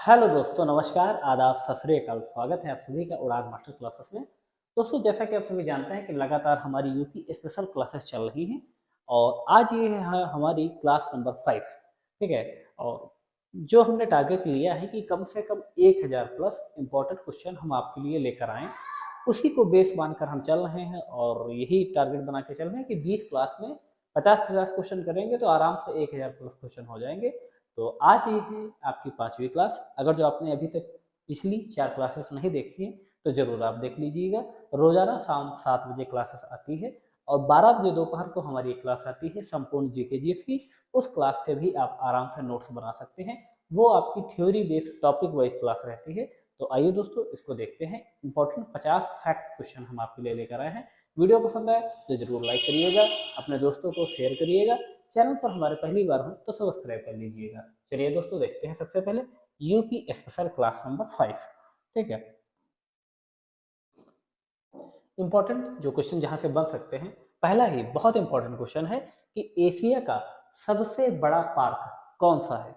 Hello दोस्तों, नमस्कार, आदाब, सत श्री अकाल। स्वागत है आप सभी का उड़ान मास्टर क्लासेस में। दोस्तों, जैसा कि आप सभी जानते हैं कि लगातार हमारी यूपी स्पेशल क्लासेस चल रही हैं और आज ये है हमारी क्लास नंबर 5। ठीक है। और जो हमने टारगेट लिया है कि कम से कम 1000 प्लस इंपॉर्टेंट क्वेश्चन हम आपके लिए लेकर आएँ, उसी को बेस मानकर हम चल रहे हैं और यही टारगेट बना के चल रहे हैं कि 20 क्लास में 50-50 क्वेश्चन करेंगे तो आराम से 1000 प्लस क्वेश्चन हो जाएंगे। तो आज ये है आपकी 5वीं क्लास। अगर जो आपने अभी तक पिछली 4 क्लासेस नहीं देखी हैं तो ज़रूर आप देख लीजिएगा। रोज़ाना शाम 7 बजे क्लासेस आती है और 12 बजे दोपहर को हमारी एक क्लास आती है संपूर्ण जीके जीएस की। उस क्लास से भी आप आराम से नोट्स बना सकते हैं। वो आपकी theory based topic wise class रहती है। तो आइए दोस्तों, इसको देखते हैं। इंपॉर्टेंट 50 फैक्ट क्वेश्चन हम आपके लिए लेकर आए हैं। वीडियो पसंद आए तो जरूर लाइक करिएगा, अपने दोस्तों को शेयर करिएगा। चैनल पर हमारे पहली बार हो तो सब्सक्राइब कर लीजिएगा। चलिए दोस्तों, देखते हैं सबसे पहले यूपी स्पेशल क्लास नंबर 5। ठीक है। इंपॉर्टेंट जो क्वेश्चन जहां से बन सकते हैं, पहला ही बहुत इंपॉर्टेंट क्वेश्चन है कि एशिया का सबसे बड़ा पार्क कौन सा है।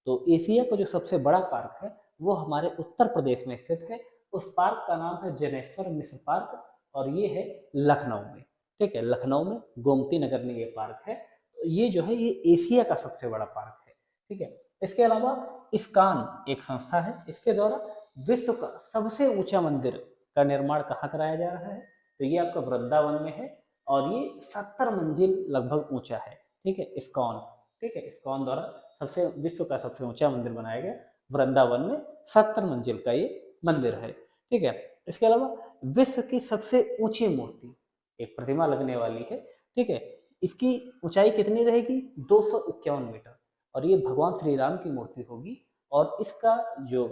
तो एशिया का जो सबसे बड़ा पार्क है वो हमारे उत्तर प्रदेश में स्थित है। उस पार्क का नाम है जनेश्वर मिश्र पार्क और ये है लखनऊ में। ठीक है, लखनऊ में गोमती नगर में ये पार्क है। तो ये जो है ये एशिया का सबसे बड़ा पार्क है। ठीक है। इसके अलावा इस्कान एक संस्था है, इसके द्वारा विश्व का सबसे ऊंचा मंदिर का निर्माण कहाँ कराया जा रहा है। तो ये आपका वृंदावन में है और ये 70 मंजिल लगभग ऊंचा है। ठीक है, इस्कॉन। ठीक है, इस्कॉन द्वारा सबसे विश्व का सबसे ऊंचा मंदिर बनाया गया वृंदावन में। 70 मंजिल का ये मंदिर है। ठीक है। इसके अलावा विश्व की सबसे ऊंची मूर्ति, एक प्रतिमा लगने वाली है। ठीक है, इसकी ऊंचाई कितनी रहेगी? 251 मीटर और ये भगवान श्री राम की मूर्ति होगी। और इसका जो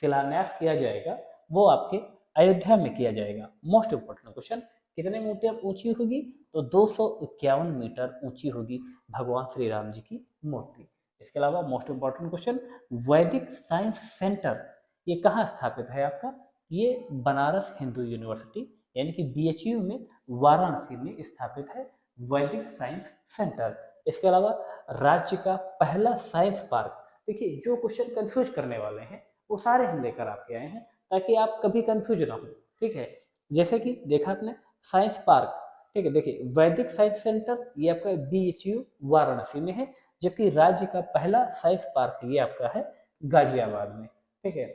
शिलान्यास किया जाएगा वो आपके अयोध्या में किया जाएगा। मोस्ट इंपोर्टेंट क्वेश्चन, कितने मीटर ऊंची होगी? तो 251 मीटर ऊंची होगी भगवान श्री राम जी की मूर्ति। इसके अलावा मोस्ट इंपोर्टेंट क्वेश्चन, वैदिक साइंस सेंटर ये कहाँ स्थापित है आपका? ये बनारस हिंदू यूनिवर्सिटी यानी कि बीएचयू में वाराणसी में स्थापित है वैदिक साइंस सेंटर। इसके अलावा राज्य का पहला साइंस पार्क। देखिए, जो क्वेश्चन कंफ्यूज करने वाले हैं वो सारे हम लेकर आपके आए हैं ताकि आप कभी कंफ्यूज ना हो। ठीक है। जैसे कि देखा आपने साइंस पार्क। ठीक है, देखिए वैदिक साइंस सेंटर ये आपका बीएचयू वाराणसी में है, जबकि राज्य का पहला साइंस पार्क ये आपका है गाजियाबाद में। ठीक है।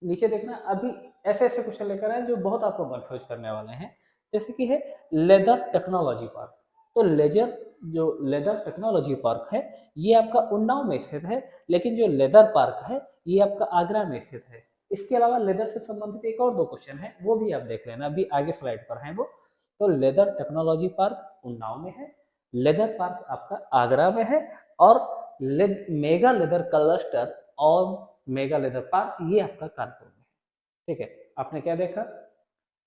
नीचे देखना, अभी ऐसे ऐसे क्वेश्चन लेकर आए जो बहुत आपको कंफ्यूज करने वाले हैं। जैसे कि है लेदर टेक्नोलॉजी पार्क। तो लेदर टेक्नोलॉजी पार्क है ये आपका उन्नाव में स्थित है, लेकिन जो लेदर पार्क है ये आपका आगरा में स्थित है। इसके अलावा लेदर से संबंधित एक और दो क्वेश्चन है, वो भी आप देख लेना, अभी आगे स्लाइड पर है वो। तो लेदर टेक्नोलॉजी पार्क उन्नाव में है, लेदर पार्क आपका आगरा में है और मेगा लेदर क्लस्टर और मेगा लेदर पार्क ये आपका कानपुर में है। ठीक है। आपने क्या देखा?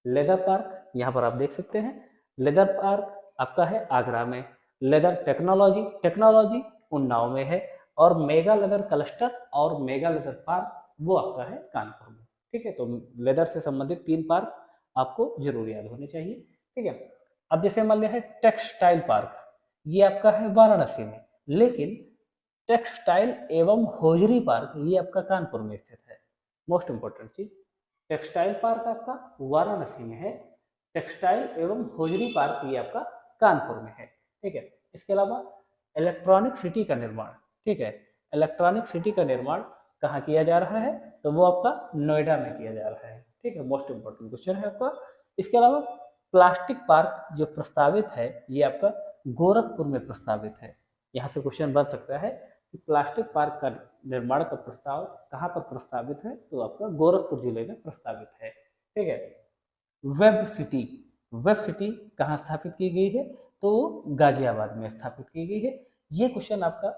लेदर पार्क यहाँ पर आप देख सकते हैं। लेदर पार्क आपका है आगरा में, लेदर टेक्नोलॉजी उन्नाव में है और मेगा लेदर क्लस्टर और मेगा लेदर पार्क वो आपका है कानपुर में। ठीक है। तो लेदर से संबंधित 3 पार्क आपको जरूर याद होने चाहिए। ठीक है। अब जैसे मान लिया है टेक्सटाइल पार्क, ये आपका है वाराणसी में, लेकिन टेक्सटाइल एवं होजरी पार्क ये आपका कानपुर में स्थित है। मोस्ट इंपोर्टेंट चीज, टेक्सटाइल पार्क आपका वाराणसी में है, टेक्सटाइल एवं होजरी पार्क ये आपका कानपुर में है। ठीक है। इसके अलावा इलेक्ट्रॉनिक सिटी का निर्माण, ठीक है, इलेक्ट्रॉनिक सिटी का निर्माण कहाँ किया जा रहा है? तो वो आपका नोएडा में किया जा रहा है। ठीक है, मोस्ट इंपोर्टेंट क्वेश्चन है आपका। इसके अलावा प्लास्टिक पार्क जो प्रस्तावित है ये आपका गोरखपुर में प्रस्तावित है। यहाँ से क्वेश्चन बन सकता है कि प्लास्टिक पार्क का निर्माण का प्रस्ताव कहाँ पर प्रस्तावित है? तो आपका गोरखपुर जिले में प्रस्तावित है। ठीक है। वेब सिटी कहाँ स्थापित की गई है? तो गाजियाबाद में स्थापित की गई है। ये क्वेश्चन आपका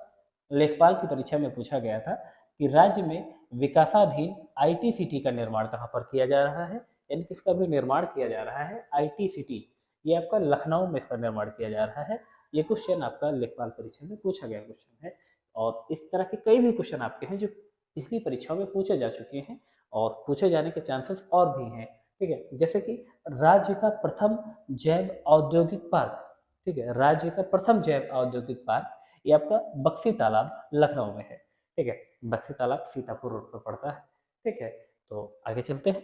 लेखपाल की परीक्षा में पूछा गया था कि राज्य में विकासाधीन आईटी सिटी का निर्माण कहाँ पर किया जा रहा है, यानी किसका भी निर्माण किया जा रहा है आईटी सिटी, ये आपका लखनऊ में इसका निर्माण किया जा रहा है। ये क्वेश्चन आपका लेखपाल परीक्षा में पूछा गया क्वेश्चन है। और इस तरह के कई भी क्वेश्चन आपके हैं जो पिछली परीक्षाओं में पूछे जा चुके हैं और पूछे जाने के चांसेस और भी हैं। ठीक है। जैसे कि राज्य का प्रथम जैव औद्योगिक पार्क, ठीक है, राज्य का प्रथम जैव औद्योगिक पार्क ये आपका बक्सी तालाब लखनऊ में है। ठीक है। बस्ती तालाब सीतापुर रोड पर पड़ता है, ठीक है। तो आगे चलते हैं,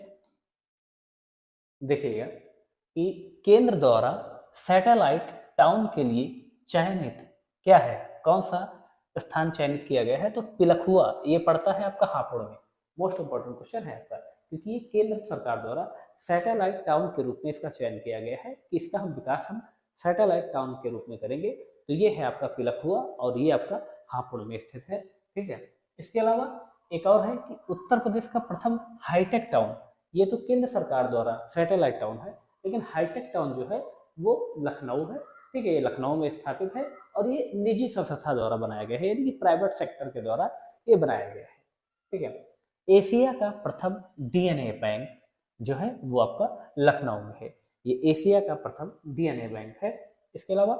देखिएगा कि केंद्र द्वारा सैटेलाइट टाउन के लिए चयनित क्या है, कौन सा स्थान चयनित किया गया है, तो पिलखुआ ये पड़ता है आपका हापुड़ में। मोस्ट इंपॉर्टेंट क्वेश्चन है आपका, क्योंकि ये केंद्र सरकार द्वारा सैटेलाइट टाउन के रूप में इसका चयन किया गया है कि इसका हम विकास हम सैटेलाइट टाउन के रूप में करेंगे। तो ये है आपका पिलखुआ और ये आपका हापुड़ में स्थित है, ठीक है। इसके अलावा एक और है कि उत्तर प्रदेश का प्रथम हाईटेक टाउन, ये तो केंद्र सरकार द्वारा सैटेलाइट टाउन है, लेकिन हाईटेक टाउन जो है वो लखनऊ है, ठीक है। ये लखनऊ में स्थापित है और ये निजी संस्था द्वारा बनाया गया है, यानी कि प्राइवेट सेक्टर के द्वारा ये बनाया गया है, ठीक है। एशिया का प्रथम डीएनए बैंक जो है वो आपका लखनऊ में है, ये एशिया का प्रथम डीएनए बैंक है। इसके अलावा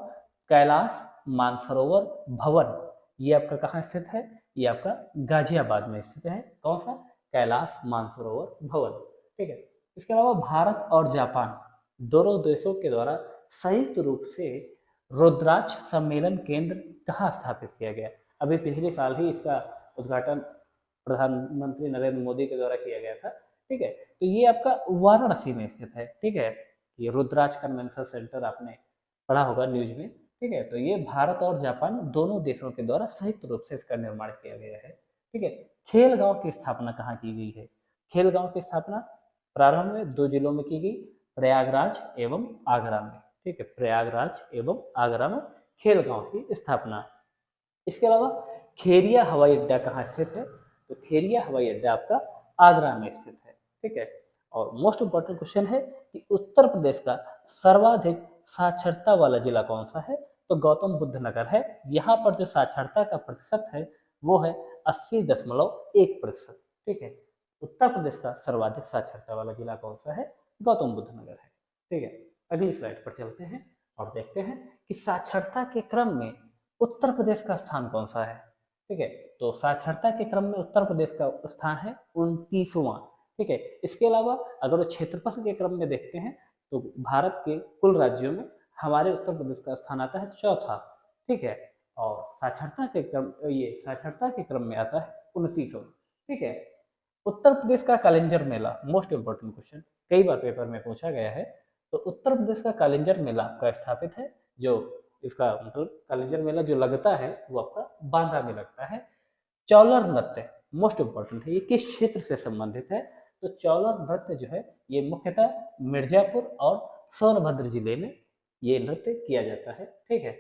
कैलाश मानसरोवर भवन ये आपका कहाँ स्थित है, ये आपका गाजियाबाद में स्थित है। कौन सा, कैलाश मानसरोवर भवन, ठीक है। इसके अलावा भारत और जापान दोनों देशों के द्वारा संयुक्त रूप से रुद्राक्ष सम्मेलन केंद्र कहाँ स्थापित किया गया, अभी पिछले साल ही इसका उद्घाटन प्रधानमंत्री नरेंद्र मोदी के द्वारा किया गया था, ठीक है। तो ये आपका वाराणसी में स्थित है, ठीक है। ये रुद्राक्ष कन्वेंशन सेंटर आपने पढ़ा होगा न्यूज में, ठीक है। तो ये भारत और जापान दोनों देशों के द्वारा संयुक्त रूप से इसका निर्माण किया गया है, ठीक है। खेल गांव की स्थापना कहाँ की गई है, खेल गांव की स्थापना प्रारंभ में 2 जिलों में की गई, प्रयागराज एवं आगरा में, ठीक है। प्रयागराज एवं आगरा में खेल गांव की स्थापना। इसके अलावा खेरिया हवाई अड्डा कहाँ स्थित है, तो खेरिया हवाई अड्डा आपका आगरा में स्थित है, ठीक है। और मोस्ट इंपॉर्टेंट क्वेश्चन है कि उत्तर प्रदेश का सर्वाधिक साक्षरता वाला जिला कौन सा है, तो गौतम बुद्ध नगर है। यहाँ पर जो साक्षरता का प्रतिशत है वो है 80.1%, ठीक है। उत्तर प्रदेश का सर्वाधिक साक्षरता वाला जिला कौन सा है, गौतम बुद्ध नगर है, ठीक है। अगली स्लाइड पर चलते हैं और देखते हैं कि साक्षरता के क्रम में उत्तर प्रदेश का स्थान कौन सा है, ठीक है। तो साक्षरता के क्रम में उत्तर प्रदेश का स्थान है 29वां, ठीक है। इसके अलावा अगर क्षेत्रफल के क्रम में देखते हैं तो भारत के कुल राज्यों में हमारे उत्तर प्रदेश का स्थान आता है 4था, ठीक है। और साक्षरता के क्रम में आता है 29वां, ठीक है। उत्तर प्रदेश का कैलेंडर मेला, मोस्ट इंपोर्टेंट क्वेश्चन, कई बार पेपर में पूछा गया है। तो उत्तर प्रदेश का कैलेंडर मेला आपका स्थापित है, जो इसका मतलब कैलेंडर मेला जो लगता है वो आपका बांदा में लगता है। चौलर नृत्य मोस्ट इंपॉर्टेंट है, ये किस क्षेत्र से संबंधित है, तो चौलर नृत्य जो है ये मुख्यतः मिर्जापुर और सोनभद्र जिले में ये नृत्य किया जाता है, ठीक है।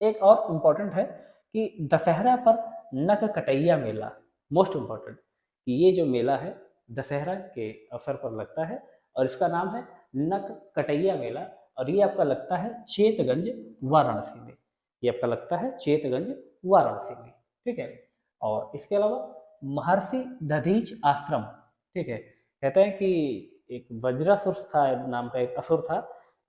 एक और इम्पोर्टेंट है कि दशहरा पर नक कटैया मेला, मोस्ट इम्पोर्टेंट, कि ये जो मेला है दशहरा के अवसर पर लगता है और इसका नाम है नक कटैया मेला, और ये आपका लगता है चेतगंज वाराणसी में, ये आपका लगता है चेतगंज वाराणसी में, ठीक है। और इसके अलावा महर्षि दधीच आश्रम, ठीक है, कहते हैं कि एक वज्रासुर नाम का एक असुर था,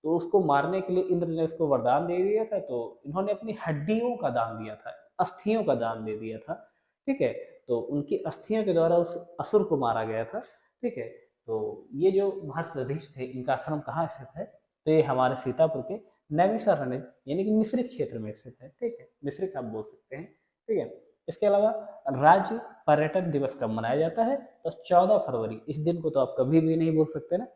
तो उसको मारने के लिए इंद्र ने उसको वरदान दे दिया था, तो इन्होंने अपनी हड्डियों का दान दिया था, अस्थियों का दान दे दिया था, ठीक है। तो उनकी अस्थियों के द्वारा उस असुर को मारा गया था, ठीक है। तो ये जो महर्षि दधीच थे इनका आश्रम कहाँ स्थित है, तो ये हमारे सीतापुर के नैमिषारण्य यानी कि मिश्रिक क्षेत्र में स्थित है, ठीक है। मिश्रिक आप बोल सकते हैं, ठीक है। इसके अलावा राज्य पर्यटन दिवस कब मनाया जाता है, तो 14 फरवरी, इस दिन को तो आप कभी भी नहीं बोल सकते ना,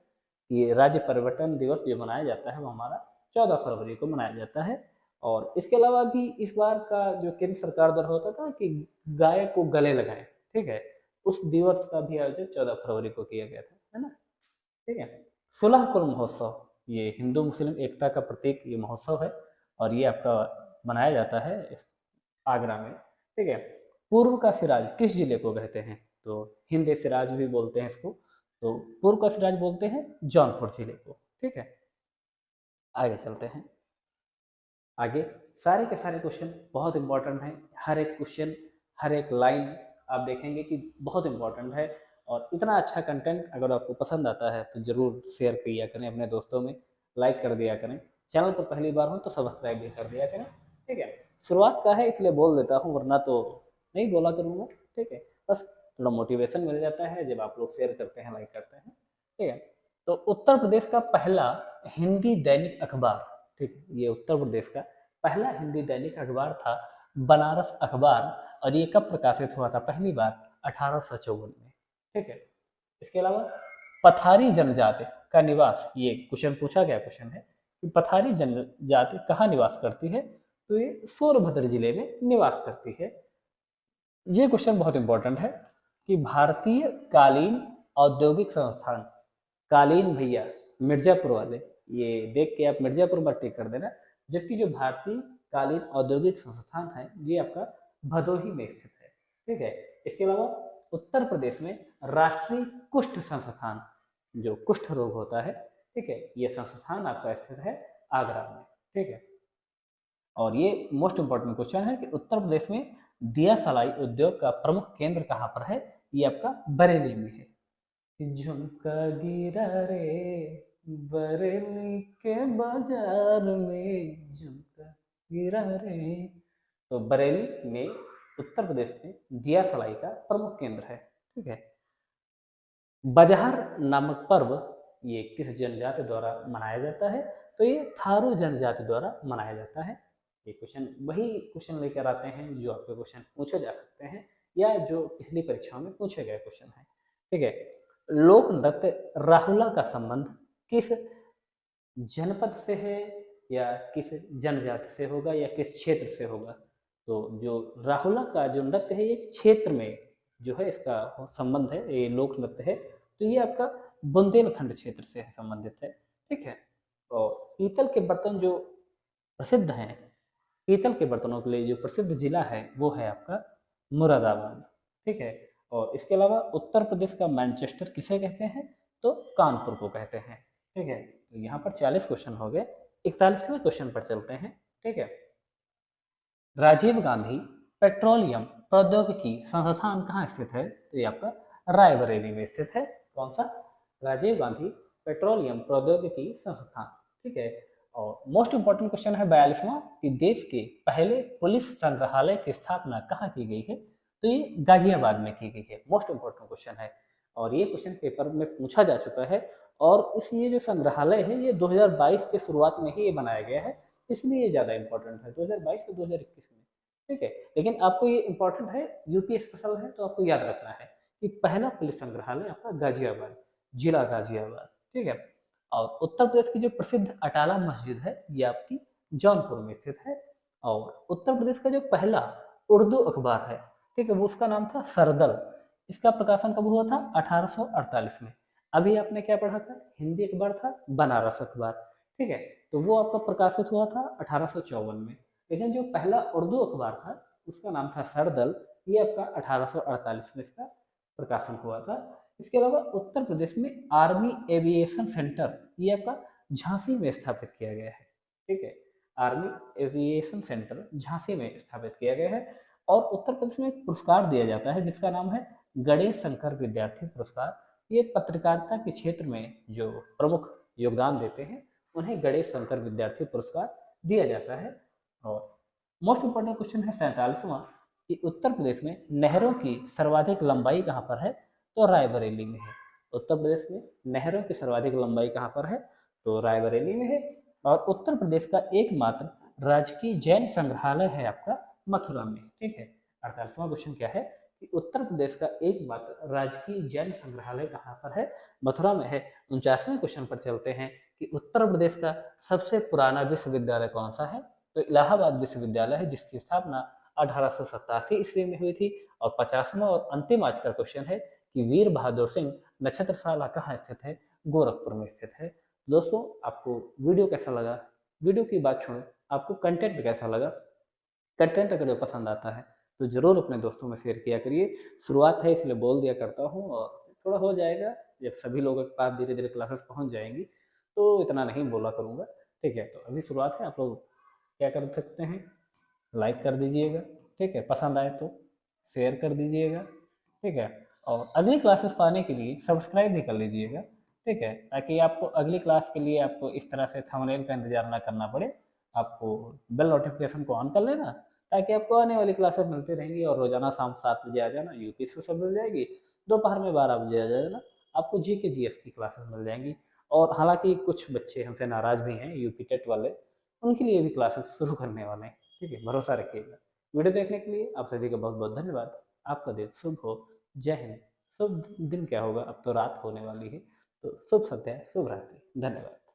ये राज्य पर्यटन दिवस जो मनाया जाता है वो हमारा 14 फरवरी को मनाया जाता है। और इसके अलावा भी इस बार का जो केंद्र सरकार द्वारा होता था कि गाय को गले लगाएं, ठीक है, उस दिवस का भी आयोजन 14 फरवरी को किया गया था, है ना, ठीक है। सुलहकुल महोत्सव, ये हिंदू मुस्लिम एकता का प्रतीक ये महोत्सव है और ये आपका मनाया जाता है आगरा में, ठीक है। पूर्व का सिराज किस जिले को कहते हैं, तो हिंद सिराज भी बोलते हैं इसको, तो पूर्व का सिराज बोलते हैं जौनपुर जिले को, ठीक है। आगे चलते हैं, आगे सारे के सारे क्वेश्चन बहुत इंपॉर्टेंट हैं, हर एक क्वेश्चन हर एक लाइन आप देखेंगे कि बहुत इंपॉर्टेंट है। और इतना अच्छा कंटेंट अगर आपको पसंद आता है तो ज़रूर शेयर किया करें अपने दोस्तों में, लाइक कर दिया करें, चैनल पर पहली बार हो तो सब्सक्राइब भी कर दिया करें, ठीक है। शुरुआत का है इसलिए बोल देता हूँ, वरना तो नहीं बोला करूँगा, ठीक है। बस थोड़ा मोटिवेशन मिल जाता है जब आप लोग शेयर करते हैं, लाइक करते हैं, ठीक है। तो उत्तर प्रदेश का पहला हिंदी दैनिक अखबार, ठीक है, ये उत्तर प्रदेश का पहला हिंदी दैनिक अखबार था बनारस अखबार, और ये कब प्रकाशित हुआ था पहली बार? 1854 में। ठीक है। इसके अलावा पथारी जनजाति का निवास, ये क्वेश्चन पूछा गया क्वेश्चन है कि पथारी जनजाति कहाँ निवास करती है? तो ये सोनभद्र जिले में निवास करती है। ये क्वेश्चन बहुत इंपॉर्टेंट है कि भारतीय कालीन औद्योगिक संस्थान, कालीन भैया मिर्जापुर वाले, ये देख के आप मिर्जापुर पर टिक कर देना, जबकि जो भारतीय कालीन औद्योगिक संस्थान है ये आपका भदोही में स्थित है। ठीक है। इसके अलावा उत्तर प्रदेश में राष्ट्रीय कुष्ठ संस्थान, जो कुष्ठ रोग होता है, ठीक है, ये संस्थान आपका स्थित है आगरा में। ठीक है। और ये मोस्ट इंपॉर्टेंट क्वेश्चन है कि उत्तर प्रदेश में दिया सलाई उद्योग का प्रमुख केंद्र कहाँ पर है? ये आपका बरेली में है। झुमका गिरा रे बरेली के बाजार में, झुमका गिरा रे। तो बरेली में उत्तर प्रदेश में दिया सलाई का प्रमुख केंद्र है। ठीक है। बजहर नामक पर्व ये किस जनजाति द्वारा मनाया जाता है? तो ये थारू जनजाति द्वारा मनाया जाता है। ये क्वेश्चन वही क्वेश्चन लेकर आते हैं जो आपके क्वेश्चन पूछे जा सकते हैं या जो पिछली परीक्षाओं में पूछे गए क्वेश्चन हैं। ठीक है। लोक नृत्य राहुला का संबंध किस जनपद से है या किस जनजाति से होगा या किस क्षेत्र से होगा? तो जो राहुला का जो नृत्य है ये क्षेत्र में जो है इसका संबंध है, ये लोक नृत्य है, तो ये आपका बुंदेलखंड क्षेत्र से संबंधित है। ठीक है। और पीतल के बर्तन जो प्रसिद्ध हैं, पीतल के बर्तनों के लिए जो प्रसिद्ध जिला है वो है आपका मुरादाबाद। ठीक है। और इसके अलावा उत्तर प्रदेश का मैनचेस्टर किसे कहते हैं? तो कानपुर को कहते हैं। ठीक है। तो यहाँ पर 40 क्वेश्चन हो गए। 41वें क्वेश्चन पर चलते हैं। ठीक है। राजीव गांधी पेट्रोलियम प्रौद्योगिकी संस्थान कहाँ स्थित है? तो ये आपका रायबरेली में स्थित है। कौन सा? राजीव गांधी पेट्रोलियम प्रौद्योगिकी संस्थान। ठीक है। और मोस्ट इंपॉर्टेंट क्वेश्चन है 42वां कि देश के पहले पुलिस संग्रहालय की स्थापना कहाँ की गई है? तो ये गाजियाबाद में की गई है। मोस्ट इंपॉर्टेंट क्वेश्चन है और ये क्वेश्चन पेपर में पूछा जा चुका है। और इसलिए जो संग्रहालय है ये 2022 के शुरुआत में ही ये बनाया गया है, इसलिए ये ज़्यादा इंपॉर्टेंट है 2022 से 2021 में। ठीक है। लेकिन आपको ये इंपॉर्टेंट है, यूपी स्पेशल है, तो आपको याद रखना है कि पहला पुलिस संग्रहालय आपका गाजियाबाद, जिला गाजियाबाद। ठीक है। और उत्तर प्रदेश की जो प्रसिद्ध अटाला मस्जिद है ये आपकी जौनपुर में स्थित है। और उत्तर प्रदेश का जो पहला उर्दू अखबार है, ठीक है, वो उसका नाम था सरदल। इसका प्रकाशन कब हुआ था? 1848 में। अभी आपने क्या पढ़ा था? हिंदी अखबार था बनारस अखबार। ठीक है। तो वो आपका प्रकाशित हुआ था 1854 में। लेकिन जो पहला उर्दू अखबार था उसका नाम था सरदल, ये आपका 1848 में इसका प्रकाशन हुआ था। इसके अलावा उत्तर प्रदेश में आर्मी एविएशन सेंटर ये आपका झांसी में स्थापित किया गया है। ठीक है। आर्मी एविएशन सेंटर झांसी में स्थापित किया गया है। और उत्तर प्रदेश में एक पुरस्कार दिया जाता है जिसका नाम है गणेश शंकर विद्यार्थी पुरस्कार। ये पत्रकारिता के क्षेत्र में जो प्रमुख योगदान देते हैं उन्हें गणेश शंकर विद्यार्थी पुरस्कार दिया जाता है। और मोस्ट इंपॉर्टेंट क्वेश्चन है 47वां कि उत्तर प्रदेश में नहरों की सर्वाधिक लंबाई कहाँ पर है? तो रायबरेली में है। उत्तर प्रदेश में नहरों की सर्वाधिक लंबाई कहाँ पर है? तो रायबरेली में है। और उत्तर प्रदेश का एकमात्र राजकीय जैन संग्रहालय है आपका मथुरा में। ठीक है। 48वां क्वेश्चन क्या है कि उत्तर प्रदेश का एकमात्र राजकीय जैन संग्रहालय कहाँ पर है? मथुरा में है। 49वें क्वेश्चन पर चलते हैं कि उत्तर प्रदेश का सबसे पुराना विश्वविद्यालय कौन सा है? तो इलाहाबाद विश्वविद्यालय है जिसकी स्थापना 1887 ईस्वी में हुई थी। और 50वां और अंतिम आज का क्वेश्चन है कि वीर बहादुर सिंह नक्षत्रशाला कहाँ स्थित है? गोरखपुर में स्थित है। दोस्तों आपको वीडियो कैसा लगा? वीडियो की बात छोड़ो, आपको कंटेंट कैसा लगा? कंटेंट अगर पसंद आता है तो ज़रूर अपने दोस्तों में शेयर किया करिए। शुरुआत है इसलिए बोल दिया करता हूँ और थोड़ा हो जाएगा जब सभी लोगों के पास धीरे धीरे क्लासेस पहुँच जाएंगी तो इतना नहीं बोला करूँगा। ठीक है। तो अभी शुरुआत है, आप लोग क्या कर सकते हैं? लाइक कर दीजिएगा। ठीक है। पसंद आए तो शेयर कर दीजिएगा। ठीक है। और अगली क्लासेस पाने के लिए सब्सक्राइब भी कर लीजिएगा। ठीक है। ताकि आपको अगली क्लास के लिए आपको इस तरह से थंबनेल का इंतजार ना करना पड़े, आपको बेल नोटिफिकेशन को ऑन कर लेना ताकि आपको आने वाली क्लासेस मिलती रहेंगी। और रोजाना शाम 7 बजे आ जाना, यूपी से सब मिल जाएगी। दोपहर में 12 बजे आ जाना, आपको जी के जीएस की क्लासेस मिल जाएंगी। और हालांकि कुछ बच्चे हमसे नाराज भी हैं यूपी टेट वाले, उनके लिए भी क्लासेस शुरू करने वाले हैं। ठीक है। भरोसा रखिएगा। वीडियो देखने के लिए आप सभी का बहुत बहुत धन्यवाद। आपका दिन शुभ हो। जय हिंद। शुभ दिन क्या होगा, अब तो रात होने वाली है, तो शुभ सत्या, शुभ रात्रि। धन्यवाद।